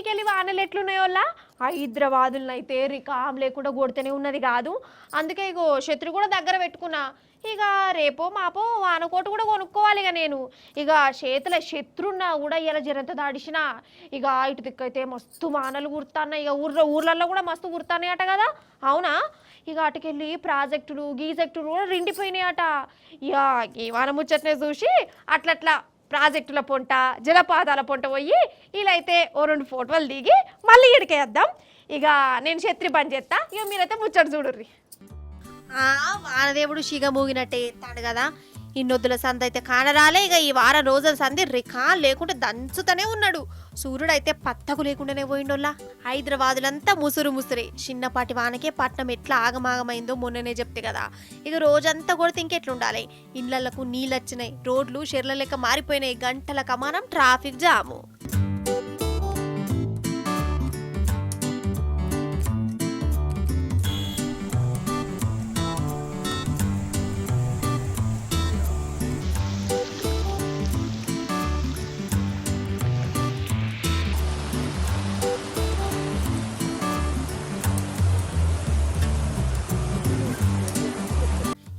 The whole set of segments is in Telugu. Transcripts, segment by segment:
పొద్దునకెళ్ళి వానలు ఎట్లున్నాయోల్లా హైదరాబాదులనైతే రికాం లేకుండా కొడితేనే ఉన్నది కాదు. అందుకే ఇగో శత్రు కూడా దగ్గర పెట్టుకున్నా. ఇక రేపో మాపో వానకోటు కూడా కొనుక్కోవాలి. ఇక నేను ఇక చేతుల శత్రున్నా కూడా ఇలా జరంత దాడిసిన ఇక ఇటు దిక్కైతే మస్తు వానలు కురుతాన్నాయి. ఇక ఊర్లలో కూడా మస్తు కురుతాన్నాయి అట కదా. అవునా? ఇక అటుకెళ్ళి ప్రాజెక్టులు గీజెక్టులు కూడా రిండిపోయినాయట. ఇక ఈ వాన ముచ్చట్నే చూసి అట్లట్లా ప్రాజెక్టుల పొంట జలపాతాల పొంట పోయి ఇలా అయితే ఓ 2 ఫోటోలు దిగి మళ్ళీ ఇడికేద్దాం. ఇక నేను ఛత్రి బంద్ చేస్తా. ఇక మీరైతే ముచ్చట చూడుర్రి. వానదేవుడు శిగ మూగినట్టే ఎత్తాడు కదా. ఇన్నొద్దుల సంది అయితే కానరాలే. ఇక ఈ వారం రోజుల సంది రికా లేకుంటే దంచుతూనే ఉన్నాడు. సూర్యుడు అయితే పత్తకు లేకుండానే పోయిండోల్లా. హైదరాబాదులంతా ముసురు ముసురే. చిన్నపాటి వానకే పట్నం ఎట్లా ఆగమాగమైందో మొన్ననే చెప్తే కదా. ఇక రోజంతా కొడితే ఇంకెట్లుండాలి. ఇళ్లకు నీళ్ళు వచ్చినాయి, రోడ్లు షెర్ల లెక్క మారిపోయినాయి, గంటల కమానం ట్రాఫిక్ జాము.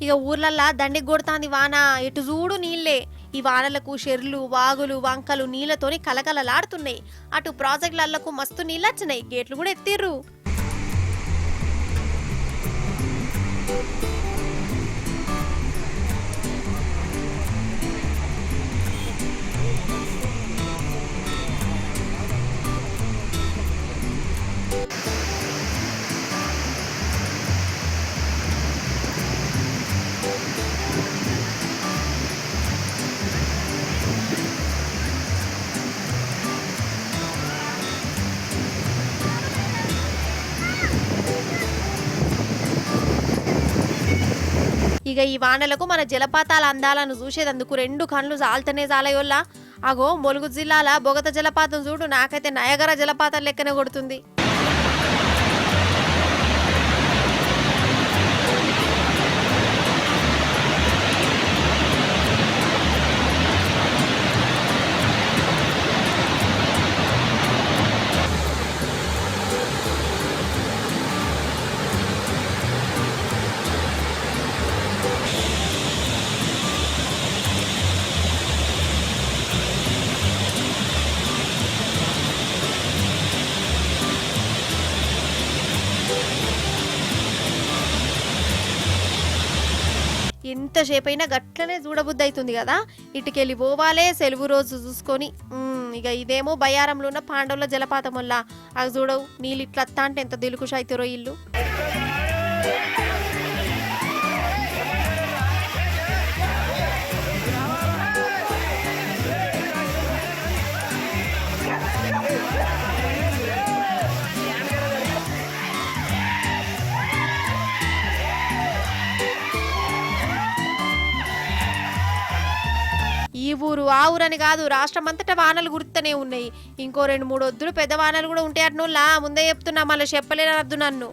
ఇక ఊర్లల్లా దండికి కొడుతాంది వాన. ఎటు చూడు నీళ్లే. ఈ వానలకు చెర్లు వాగులు వంకలు నీళ్లతోని కలకలలాడుతున్నాయి. అటు ప్రాజెక్టులకు మస్తు నీళ్ళు వచ్చినాయి, గేట్లు కూడా ఎత్తిర్రు. ఇక ఈ వానలకు మన జలపాతాల అందాలను చూసేదందుకు 2 కళ్ళు జాల్తనే జాలయోల్లా. అగో ములుగు జిల్లాల బొగత జలపాతం చూడు, నాకైతే నయగర జలపాతం లెక్కనే కొడుతుంది. ఎంతసేపు అయినా గట్లనే చూడబుద్ధి అవుతుంది కదా. ఇటుకెళ్ళి పోవాలే సెలవు రోజు చూసుకొని. ఇక ఇదేమో బయ్యారంలో ఉన్న పాండవుల జలపాతం వల్ల అది చూడవు నీళ్ళు ఇట్లా అత్తా అంటే ఎంత దిలుకుష అవుతారో ఇల్లు. ఈ ఊరు ఆ ఊరని కాదు, రాష్ట్రం అంతటా వానలు గుర్తనే ఉన్నాయి. ఇంకో 2-3 వద్దులు పెద్ద వానలు కూడా ఉంటాయట. ముందే చెప్తున్నా, మళ్ళీ చెప్పలేనద్దు నన్ను.